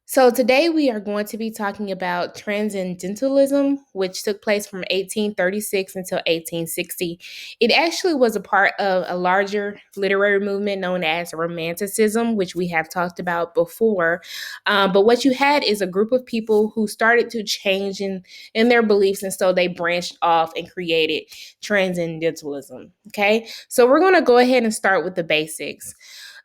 So today we are going to be talking about Transcendentalism, which took place from 1836 until 1860. It actually was a part of a larger literary movement known as Romanticism, which we have talked about before. But what you had is a group of people who started to change in their beliefs, and so they branched off and created Transcendentalism. Okay, so we're going to go ahead and start with the basics.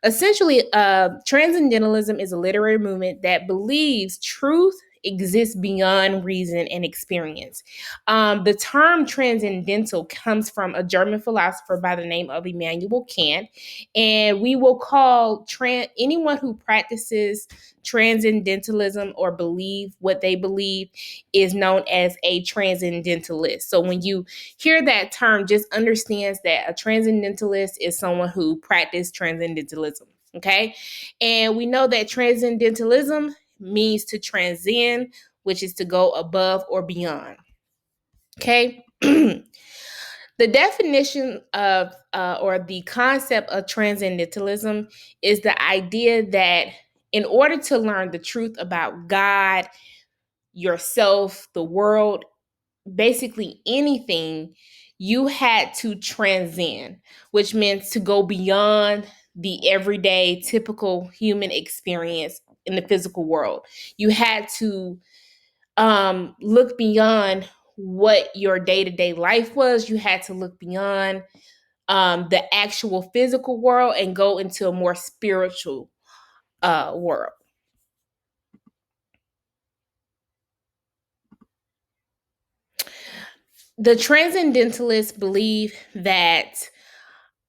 Essentially, Transcendentalism is a literary movement that believes truth exists beyond reason and experience. The term transcendental comes from a German philosopher by the name of Immanuel Kant, and we will call anyone who practices transcendentalism or believe what they believe is known as a transcendentalist. So when you hear that term, just understands that a transcendentalist is someone who practiced transcendentalism. Okay. And we know that transcendentalism means to transcend, which is to go above or beyond. Okay. The definition of or the concept of transcendentalism is the idea that in order to learn the truth about God, yourself, the world, basically anything, you had to transcend, which meant to go beyond the everyday, typical human experience in the physical world. You had to look beyond what your day to day life was. You had to look beyond the actual physical world and go into a more spiritual world. The transcendentalists believe that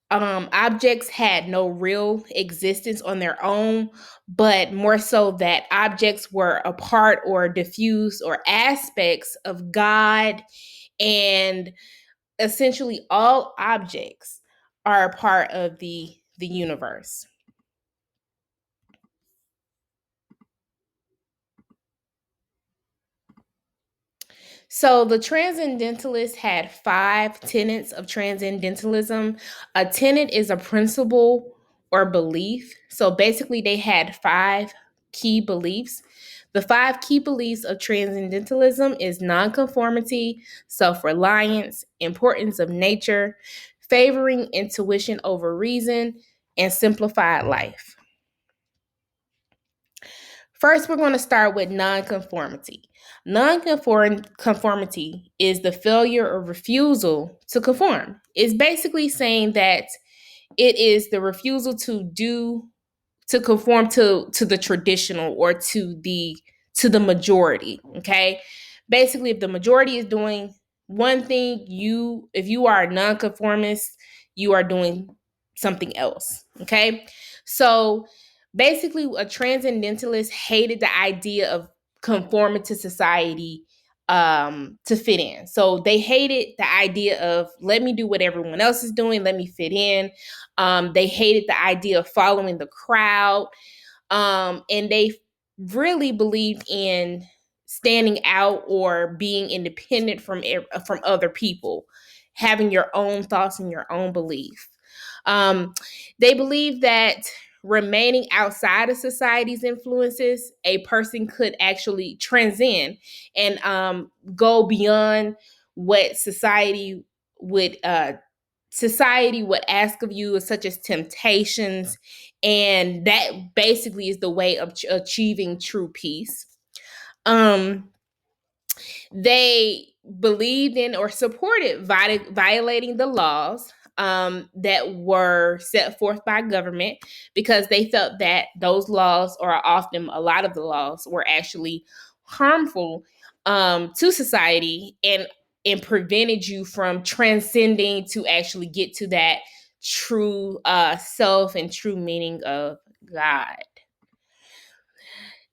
objects had no real existence on their own, but more so that objects were a part or diffuse or aspects of God, and essentially all objects are a part of the universe. So the Transcendentalists had five tenets of Transcendentalism. A tenet is a principle or belief. So basically, they had five key beliefs. The five key beliefs of Transcendentalism is nonconformity, self-reliance, importance of nature, favoring intuition over reason, and simplified life. First, we're going to start with nonconformity. Nonconformity is the failure or refusal to conform. It's basically saying that it is the refusal to conform to the traditional or to the majority. Okay, basically, if the majority is doing one thing, if you are a nonconformist, you are doing something else. Okay, so basically, a transcendentalist hated the idea of conforming to society to fit in. So they hated the idea of let me do what everyone else is doing, let me fit in. They hated the idea of following the crowd, and they really believed in standing out or being independent from other people, having your own thoughts and your own belief. They believe that remaining outside of society's influences, a person could actually transcend and go beyond what would society would ask of you, such as temptations, and that basically is the way of achieving true peace. Um, they believed in or supported violating the laws that were set forth by government, because they felt that those laws, or often a lot of the laws, were actually harmful to society and prevented you from transcending to actually get to that true self and true meaning of God.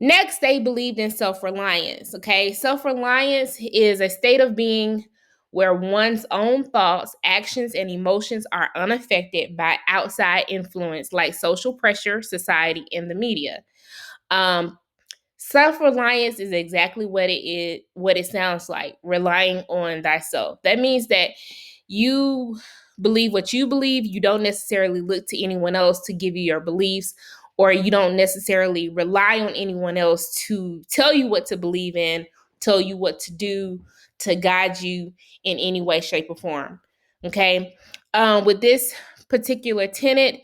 Next, they believed in self reliance. Okay, self reliance is a state of being where one's own thoughts, actions, and emotions are unaffected by outside influence like social pressure, society, and the media. Um, Self reliance is exactly what it sounds like, relying on thyself. That means that you believe what you believe. You don't necessarily look to anyone else to give you your beliefs or you don't necessarily rely on anyone else to tell you what to believe in, tell you what to do, to guide you in any way, shape, or form. Okay. With this particular tenet,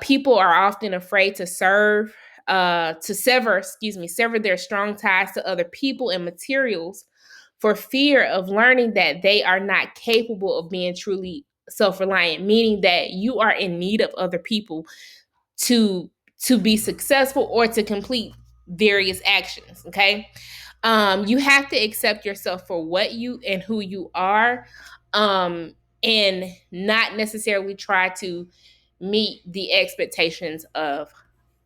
people are often afraid to sever their strong ties to other people and materials for fear of learning that they are not capable of being truly self-reliant, meaning that you are in need of other people to be successful or to complete various actions. Okay. You have to accept yourself for what you and who you are, and not necessarily try to meet the expectations of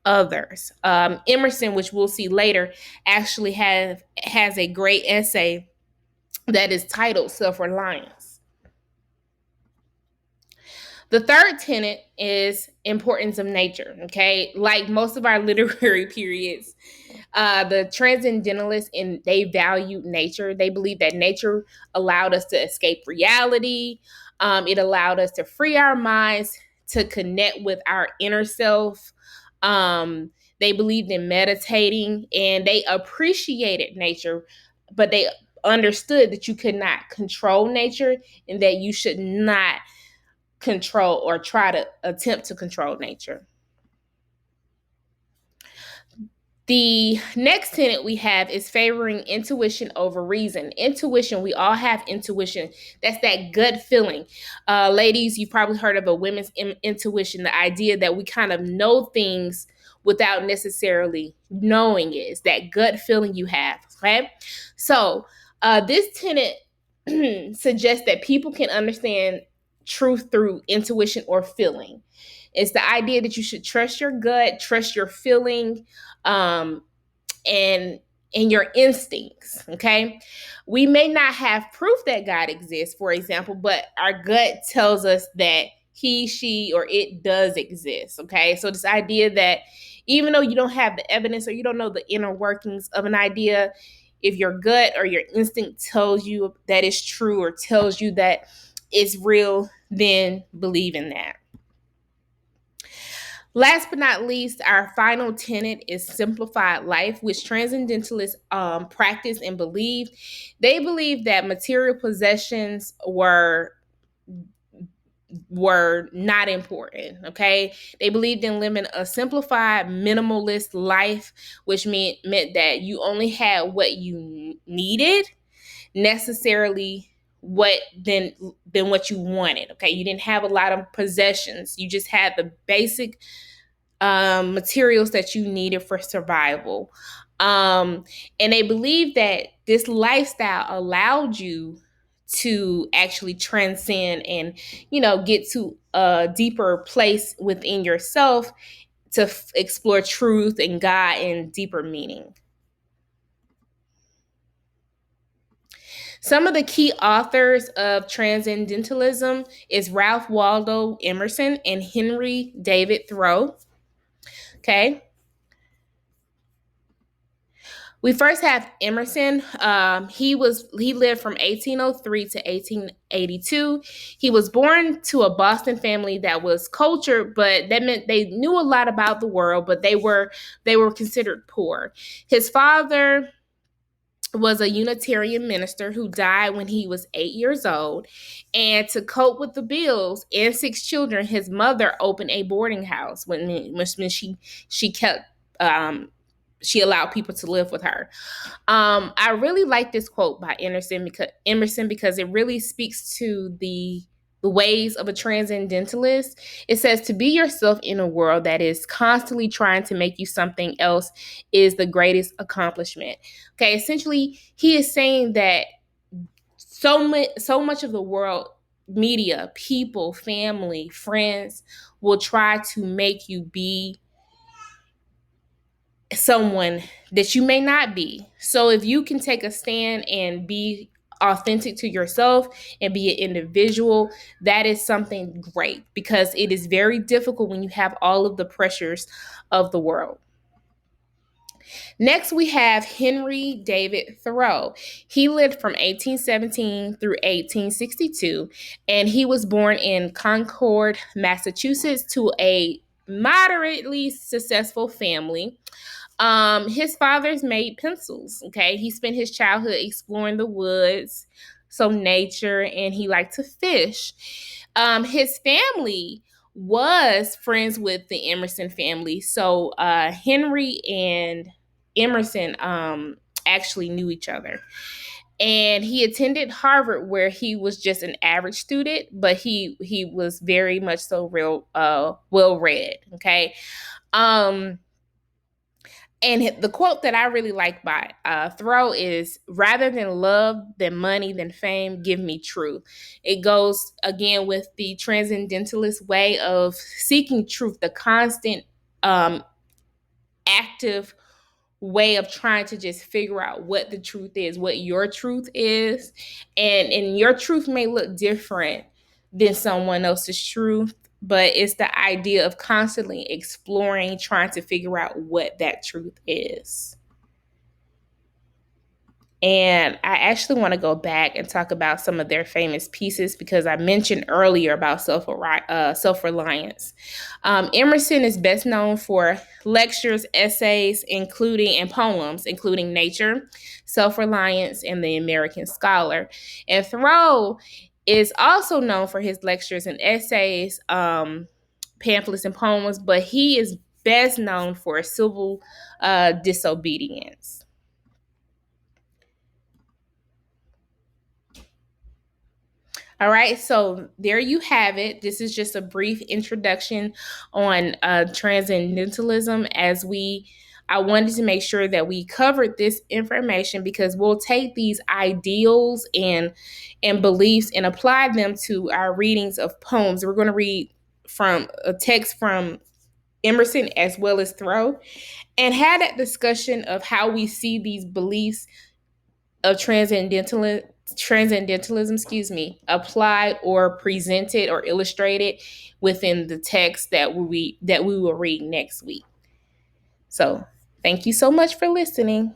others. Emerson, which we'll see later, actually has a great essay that is titled Self-Reliance. The third tenet is importance of nature. Okay, like most of our literary periods, the transcendentalists, and they valued nature. They believe that nature allowed us to escape reality. It allowed us to free our minds, to connect with our inner self. They believed in meditating, and they appreciated nature, but they understood that you could not control nature, and that you should not control or try to attempt to control nature. The next tenet we have is favoring intuition over reason. Intuition, we all have intuition. That's that gut feeling. Ladies, you've probably heard of a women's intuition, the idea that we kind of know things without necessarily knowing it. It's that gut feeling you have, okay? So this tenet suggests that people can understand truth through intuition or feeling. It's the idea that you should trust your gut, trust your feeling, um, and your instincts. Okay, we may not have proof that God exists, for example, but our gut tells us that he, she, or it does exist. Okay, so this idea that even though you don't have the evidence or you don't know the inner workings of an idea, if your gut or your instinct tells you that it's true or tells you that it's real, then believe in that. Last but not least, our final tenet is simplified life, which transcendentalists practice and believe. They believe that material possessions were not important. Okay, they believed in living a simplified, minimalist life, which meant that you only had what you needed, necessarily than what you wanted. Okay, you didn't have a lot of possessions. You just had the basic materials that you needed for survival. And they believe that this lifestyle allowed you to actually transcend and, get to a deeper place within yourself to explore truth and God and deeper meaning. Some of the key authors of Transcendentalism is Ralph Waldo Emerson and Henry David Thoreau. Okay. We first have Emerson. He lived from 1803 to 1882. He was born to a Boston family that was cultured, but that meant they knew a lot about the world, but they were considered poor. His father was a Unitarian minister who died when he was 8 years old. And to cope with the bills and 6 children, his mother opened a boarding house when she kept she allowed people to live with her. I really like this quote by Emerson because it really speaks to the ways of a transcendentalist. It says, to be yourself in a world that is constantly trying to make you something else is the greatest accomplishment. Okay, essentially, he is saying that so much of the world, media, people, family, friends, will try to make you be someone that you may not be. So if you can take a stand and be authentic to yourself and be an individual, that is something great, because it is very difficult when you have all of the pressures of the world. Next, we have Henry David Thoreau. He lived from 1817 through 1862, and he was born in Concord, Massachusetts, to a moderately successful family. His father's made pencils. Okay, he spent his childhood exploring the woods, so nature, and he liked to fish. His family was friends with the Emerson family, so Henry and Emerson actually knew each other. And he attended Harvard, where he was just an average student, but he was very much so real well read. Okay. Um, and the quote that I really like by Thoreau is, rather than love, than money, than fame, give me truth. It goes again with the transcendentalist way of seeking truth, the constant active way of trying to just figure out what the truth is, what your truth is. And your truth may look different than someone else's truth, but it's the idea of constantly exploring, trying to figure out what that truth is. And I actually want to go back and talk about some of their famous pieces, because I mentioned earlier about self-reliance. Emerson is best known for lectures, essays, and poems, including Nature, Self-Reliance, and The American Scholar. And Thoreau is also known for his lectures and essays, pamphlets, and poems, but he is best known for civil disobedience. All right, so there you have it. This is just a brief introduction on transcendentalism. I wanted to make sure that we covered this information, because we'll take these ideals and beliefs and apply them to our readings of poems. We're going to read from a text from Emerson as well as Thoreau, and had that discussion of how we see these beliefs of transcendentalism, applied or presented or illustrated within the text that we will read next week. So, thank you so much for listening.